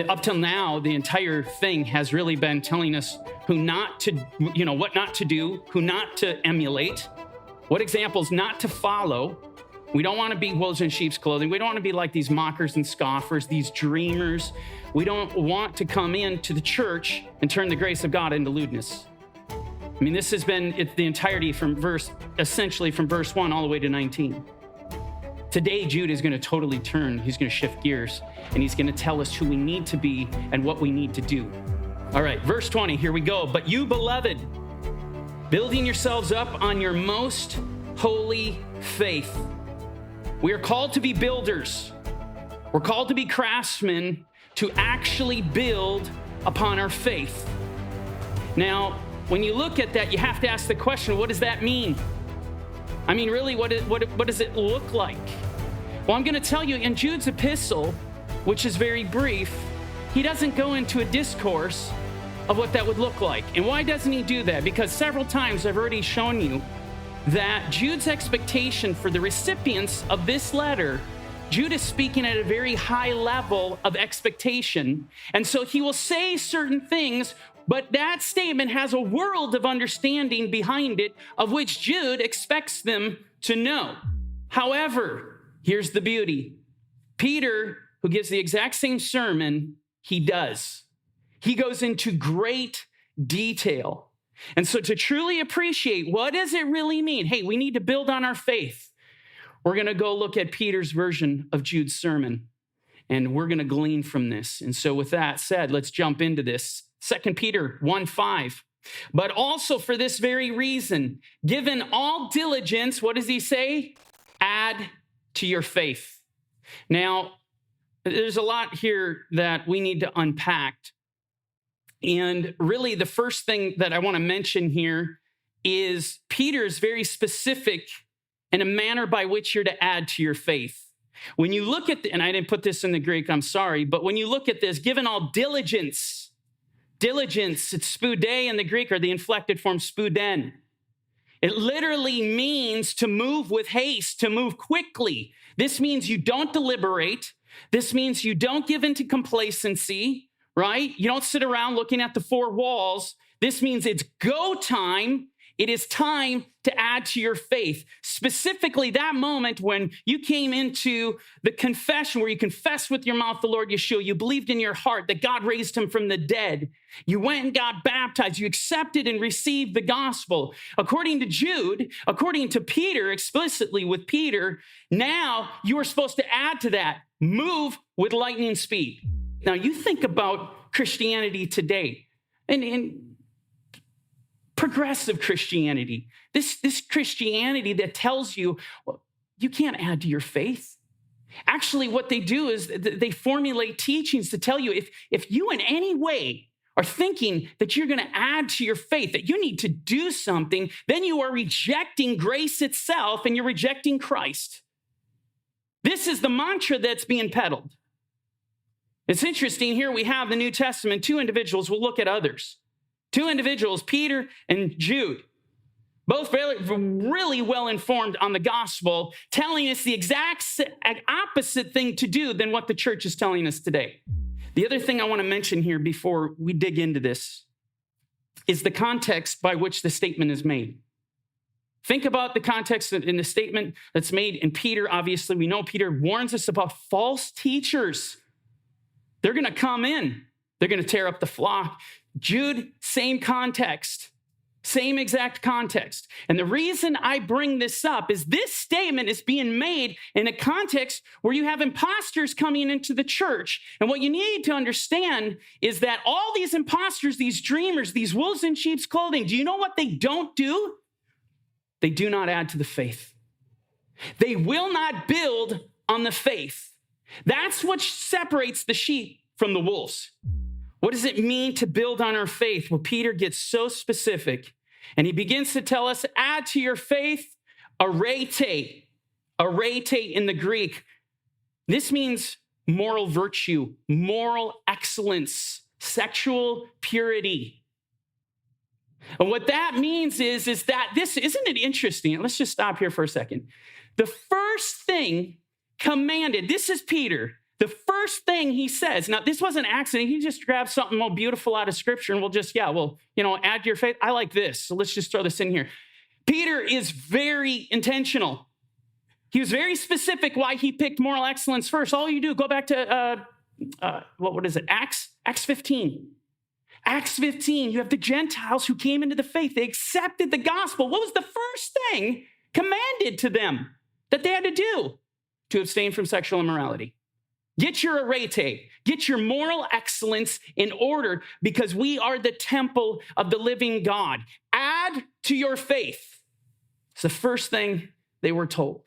Up till now, the entire thing has really been telling us who not to, what not to do, who not to emulate, what examples not to follow. We don't want to be wolves in sheep's clothing. We don't want to be like these mockers and scoffers, these dreamers. We don't want to come into the church and turn the grace of God into lewdness. I mean, this has been the entirety essentially from verse 1 all the way to 19. Today, Jude is going to totally turn. He's going to shift gears, and he's going to tell us who we need to be and what we need to do. All right, verse 20, here we go. But you, beloved, building yourselves up on your most holy faith. We are called to be builders. We're called to be craftsmen to actually build upon our faith. Now, when you look at that, you have to ask the question, what does that mean? I mean, really, what does it look like? Well, I'm going to tell you in Jude's epistle, which is very brief, he doesn't go into a discourse of what that would look like. And why doesn't he do that? Because several times I've already shown you that Jude's expectation for the recipients of this letter, Jude is speaking at a very high level of expectation. And so he will say certain things, but that statement has a world of understanding behind it, of which Jude expects them to know. However, here's the beauty. Peter, who gives the exact same sermon, he does. He goes into great detail. And so to truly appreciate what does it really mean? Hey, we need to build on our faith. We're going to go look at Peter's version of Jude's sermon, and we're going to glean from this. And so with that said, let's jump into this. 2 Peter 1:5. But also for this very reason, given all diligence, what does he say? Add to your faith. Now, there's a lot here that we need to unpack. And really, the first thing that I want to mention here is Peter is very specific in a manner by which you're to add to your faith. When you look at, and I didn't put this in the Greek, I'm sorry, but when you look at this, given all diligence, it's spude in the Greek, or the inflected form spuden. It literally means to move with haste, to move quickly. This means you don't deliberate. This means you don't give into complacency, right? You don't sit around looking at the four walls. This means it's go time. It is time to add to your faith. Specifically, that moment when you came into the confession where you confessed with your mouth the Lord Yeshua, you believed in your heart that God raised him from the dead. You went and got baptized. You accepted and received the gospel. According to Jude, according to Peter, explicitly with Peter, now you are supposed to add to that. Move with lightning speed. Now, you think about Christianity today, and progressive Christianity, this Christianity that tells you, well, you can't add to your faith. Actually, what they do is they formulate teachings to tell you if you in any way are thinking that you're going to add to your faith, that you need to do something, then you are rejecting grace itself and you're rejecting Christ. This is the mantra that's being peddled. It's interesting. Here we have the New Testament, two individuals. We'll look at others. Two individuals, Peter and Jude, both really well informed on the gospel, telling us the exact opposite thing to do than what the church is telling us today. The other thing I want to mention here before we dig into this is the context by which the statement is made. Think about the context in the statement that's made in Peter. Obviously, we know Peter warns us about false teachers. They're going to come in. They're going to tear up the flock. Jude, same context, same exact context. And the reason I bring this up is this statement is being made in a context where you have imposters coming into the church. And what you need to understand is that all these imposters, these dreamers, these wolves in sheep's clothing, do you know what they don't do? They do not add to the faith. They will not build on the faith. That's what separates the sheep from the wolves. What does it mean to build on our faith? Well, Peter gets so specific, and he begins to tell us, add to your faith, arete in the Greek. This means moral virtue, moral excellence, sexual purity. And what that means is that this, isn't it interesting? Let's just stop here for a second. The first thing commanded, this is Peter. the first thing he says, now this wasn't an accident. He just grabbed something more beautiful out of scripture and add to your faith. I like this. So let's just throw this in here. Peter is very intentional. He was very specific why he picked moral excellence first. All you do, go back to, Acts 15. Acts 15, you have the Gentiles who came into the faith. They accepted the gospel. What was the first thing commanded to them that they had to do? To abstain from sexual immorality. Get your arete, get your moral excellence in order, because we are the temple of the living God. Add to your faith. It's the first thing they were told.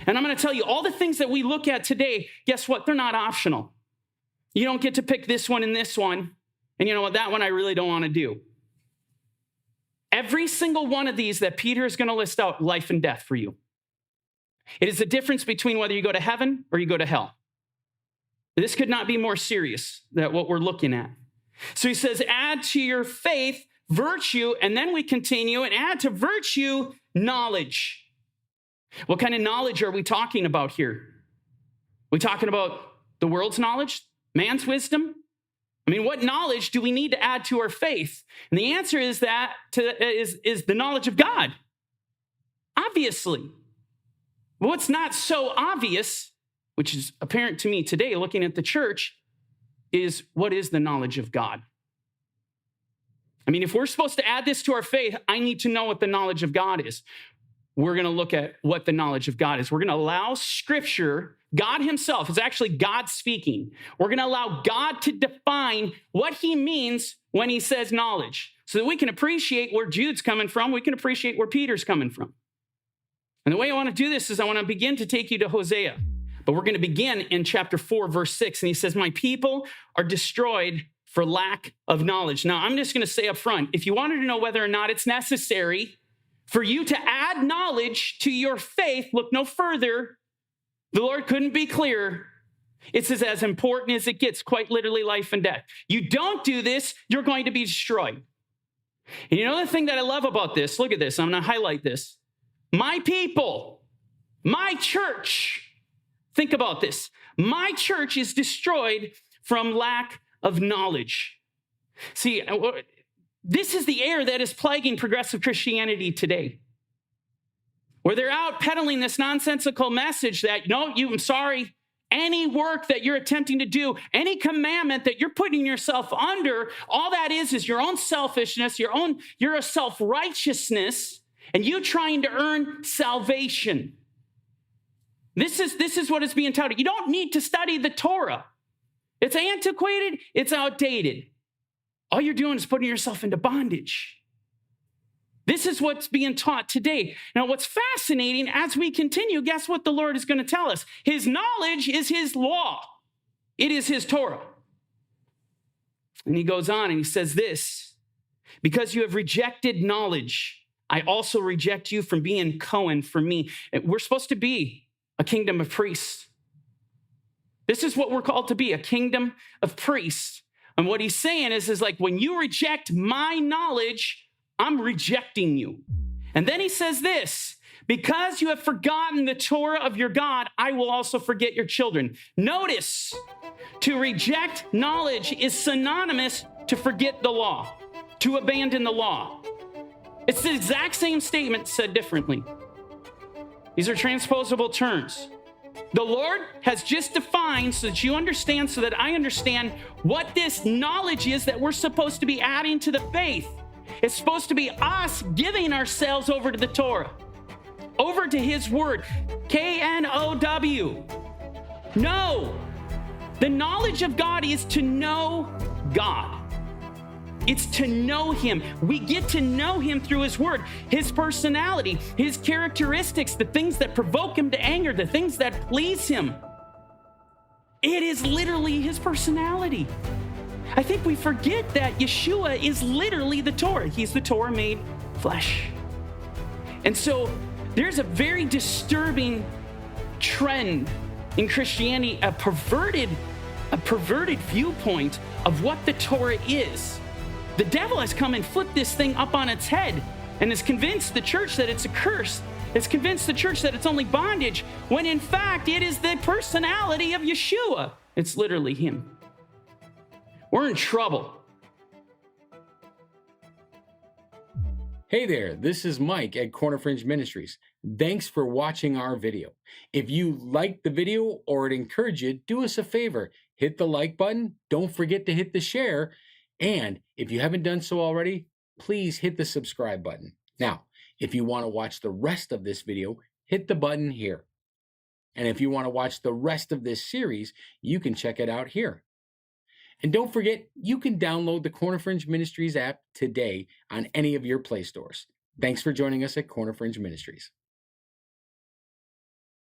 And I'm going to tell you, all the things that we look at today, guess what? They're not optional. You don't get to pick this one and this one. And you know what? That one I really don't want to do. Every single one of these that Peter is going to list out, life and death for you. It is the difference between whether you go to heaven or you go to hell. This could not be more serious than what we're looking at. So he says, add to your faith virtue, and then we continue and add to virtue knowledge. What kind of knowledge are we talking about here? Are we talking about the world's knowledge? Man's wisdom? I mean, what knowledge do we need to add to our faith? And the answer is is the knowledge of God. Obviously. But what's not so obvious, which is apparent to me today looking at the church, is what is the knowledge of God? I mean, if we're supposed to add this to our faith, I need to know what the knowledge of God is. We're going to look at what the knowledge of God is. We're going to allow Scripture, God himself, is actually God speaking. We're going to allow God to define what he means when he says knowledge, so that we can appreciate where Jude's coming from. We can appreciate where Peter's coming from. And the way I want to do this is I want to begin to take you to Hosea. But we're going to begin in chapter 4, verse 6. And he says, my people are destroyed for lack of knowledge. Now, I'm just going to say up front, if you wanted to know whether or not it's necessary for you to add knowledge to your faith, look no further. The Lord couldn't be clearer. It says as important as it gets, quite literally life and death. You don't do this, you're going to be destroyed. And you know the thing that I love about this? Look at this. I'm going to highlight this. My people, my church. Think about this. My church is destroyed from lack of knowledge. See, this is the error that is plaguing progressive Christianity today, where they're out peddling this nonsensical message that, I'm sorry, any work that you're attempting to do, any commandment that you're putting yourself under, all that is your own selfishness, your self-righteousness, and you trying to earn salvation. This is what is being touted. You don't need to study the Torah. It's antiquated. It's outdated. All you're doing is putting yourself into bondage. This is what's being taught today. Now, what's fascinating, as we continue, guess what the Lord is going to tell us? His knowledge is his law. It is his Torah. And he goes on and he says this, because you have rejected knowledge, I also reject you from being Cohen for me. We're supposed to be a kingdom of priests. This is what we're called to be, a kingdom of priests. And what he's saying is like, when you reject my knowledge, I'm rejecting you. And then he says this, because you have forgotten the Torah of your God, I will also forget your children. Notice, to reject knowledge is synonymous to forget the law, to abandon the law. It's the exact same statement said differently. These are transposable terms. The Lord has just defined so that you understand, so that I understand what this knowledge is that we're supposed to be adding to the faith. It's supposed to be us giving ourselves over to the Torah, over to his word, K-N-O-W. No, the knowledge of God is to know God. It's to know him. We get to know him through his word, his personality, his characteristics, the things that provoke him to anger, the things that please him. It is literally his personality. I think we forget that Yeshua is literally the Torah. He's the Torah made flesh. And so there's a very disturbing trend in Christianity, a perverted viewpoint of what the Torah is. The devil has come and flipped this thing up on its head and has convinced the church that it's a curse. has convinced the church that it's only bondage, when in fact it is the personality of Yeshua. It's literally him. We're in trouble. Hey there, this is Mike at Corner Fringe Ministries. Thanks for watching our video. If you liked the video or it encouraged you, do us a favor. Hit the like button. Don't forget to hit the share. And if you haven't done so already, please hit the subscribe button. Now, if you want to watch the rest of this video, hit the button here. And if you want to watch the rest of this series, you can check it out here. And don't forget, you can download the Corner Fringe Ministries app today on any of your Play stores. Thanks for joining us at Corner Fringe Ministries.